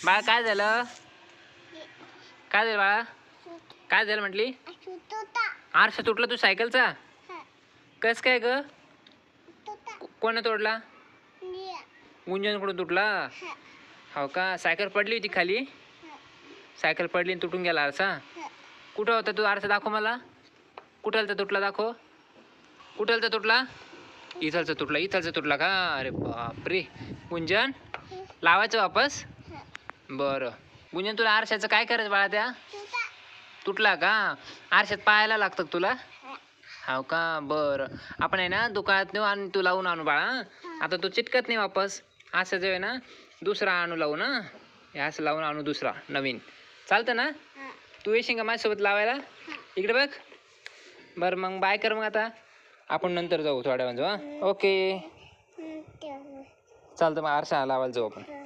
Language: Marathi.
बाळा काय झालं? काय झालं बाळा? काय झालं म्हटली? आरसा तुटला तू सायकलचा? कस काय ग? कोण तोडला? गुंजनकडून तुटला? हो का? सायकल पडली होती खाली? सायकल पडली आणि तुटून गेला आरसा? कुठं होता तू आरसा? दाखव मला. कुठलचा तुटला दाखव. कुठलचा तुटला? इथलचा तुटला. इथलचा तुटला का? अरे बापरे. गुंजन लावायचं वापस? बरं गुंजन तुला आरशाचं काय करायचं बाळा? त्या तुटला का? आरशात पाहायला लागतं तुला? हो का? बरं आपण आहे ना दुकानात नेऊ आणि तू लावून आणू बाळा. आता तू चिटकत नाही वापस. असं जे आहे ना दुसरा आणू लावू ना. हे असं लावून आणू दुसरा नवीन. चालतं ना? तू येशील का माझ्यासोबत लावायला? इकडे बघ. बरं मग बाय कर मग आता. आपण नंतर जाऊ थोड्या वेळ जाऊ. ओके चालतं मग आरसा लावायला जाऊ आपण.